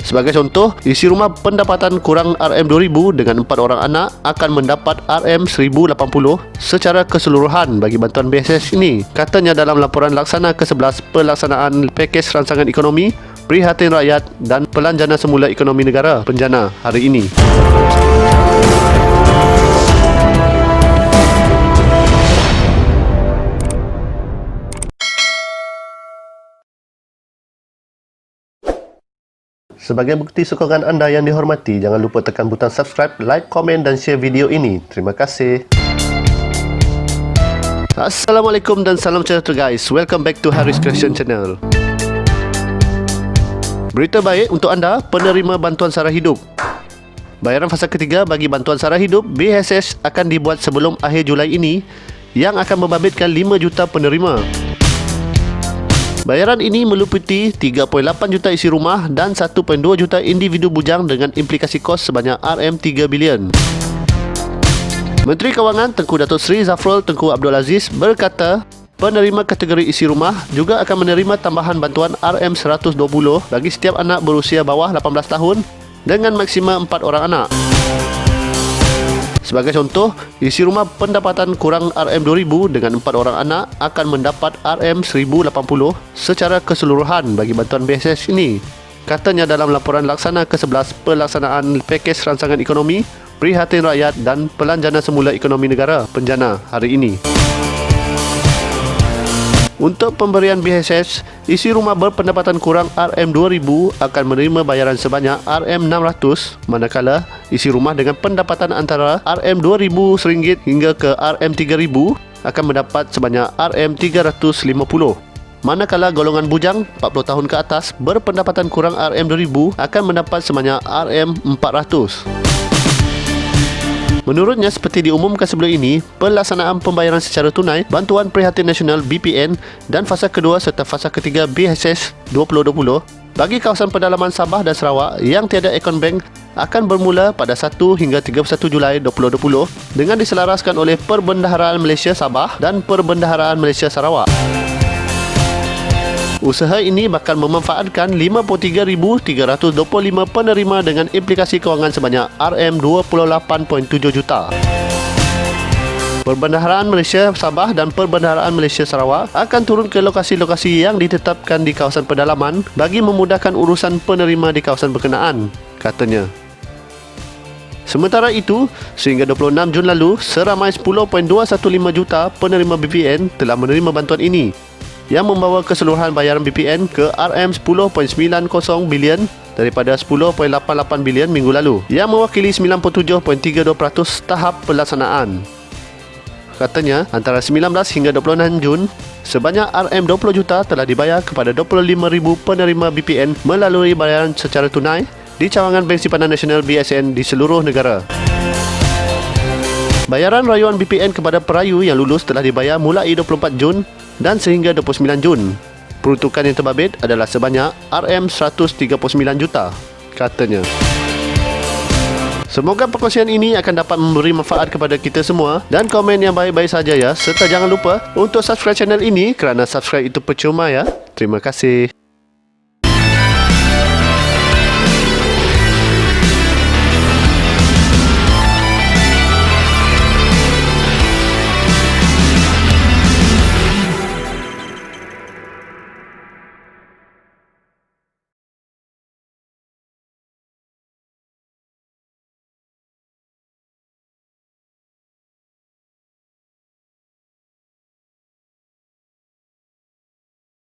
Sebagai contoh, isi rumah pendapatan kurang RM2,000 dengan 4 orang anak akan mendapat RM1,080 secara keseluruhan bagi bantuan BSS ini, katanya dalam laporan laksana ke-11 pelaksanaan pakej rancangan ekonomi, prihatin rakyat dan pelanjana semula ekonomi negara penjana hari ini. Sebagai bukti sokongan anda yang dihormati, jangan lupa tekan butang subscribe, like, komen dan share video ini. Terima kasih. Assalamualaikum dan salam sejahtera guys. Welcome back to Haris Creation Channel. Berita baik untuk anda penerima bantuan sara hidup. Bayaran fasa ketiga bagi bantuan sara hidup BSS akan dibuat sebelum akhir Julai ini yang akan membabitkan 5 juta penerima. Bayaran ini meliputi 3.8 juta isi rumah dan 1.2 juta individu bujang dengan implikasi kos sebanyak RM3 bilion. Menteri Kewangan Tengku Datuk Seri Zafrul Tengku Abdul Aziz berkata, penerima kategori isi rumah juga akan menerima tambahan bantuan RM120 bagi setiap anak berusia bawah 18 tahun dengan maksima 4 orang anak. Sebagai contoh, isi rumah pendapatan kurang RM2,000 dengan 4 orang anak akan mendapat RM1,080 secara keseluruhan bagi bantuan BSS ini, katanya dalam laporan laksana ke-11 pelaksanaan pakej rancangan ekonomi, prihatin rakyat dan pelanjana semula ekonomi negara penjana hari ini. Untuk pemberian BSS, isi rumah berpendapatan kurang RM2,000 akan menerima bayaran sebanyak RM600, manakala isi rumah dengan pendapatan antara RM2,000 hingga ke RM3,000 akan mendapat sebanyak RM350. Manakala golongan bujang 40 tahun ke atas berpendapatan kurang RM2,000 akan mendapat sebanyak RM400. Menurutnya, seperti diumumkan sebelum ini, pelaksanaan pembayaran secara tunai, bantuan prihatin nasional BPN dan fasa kedua serta fasa ketiga BSS 2020 bagi kawasan pedalaman Sabah dan Sarawak yang tiada akaun bank akan bermula pada 1 hingga 31 Julai 2020 dengan diselaraskan oleh Perbendaharaan Malaysia Sabah dan Perbendaharaan Malaysia Sarawak. Usaha ini bakal memanfaatkan 53,325 penerima dengan implikasi kewangan sebanyak RM28.7 juta. Perbendaharaan Malaysia Sabah dan Perbendaharaan Malaysia Sarawak akan turun ke lokasi-lokasi yang ditetapkan di kawasan pedalaman bagi memudahkan urusan penerima di kawasan berkenaan, katanya. Sementara itu, sehingga 26 Jun lalu, seramai 10.215 juta penerima BPN telah menerima bantuan ini, yang membawa keseluruhan bayaran BPN ke RM10.90 bilion daripada 10.88 bilion minggu lalu, yang mewakili 97.32% tahap pelaksanaan. Katanya, antara 19 hingga 26 Jun, sebanyak RM20 juta telah dibayar kepada 25,000 penerima BPN melalui bayaran secara tunai di cawangan Bank Simpanan Nasional BSN di seluruh negara. Bayaran rayuan BPN kepada perayu yang lulus telah dibayar mulai 24 Jun dan sehingga 29 Jun. Peruntukan yang terbabit adalah sebanyak RM139 juta, katanya. Semoga perkongsian ini akan dapat memberi manfaat kepada kita semua dan komen yang baik-baik saja ya. Serta jangan lupa untuk subscribe channel ini kerana subscribe itu percuma ya. Terima kasih.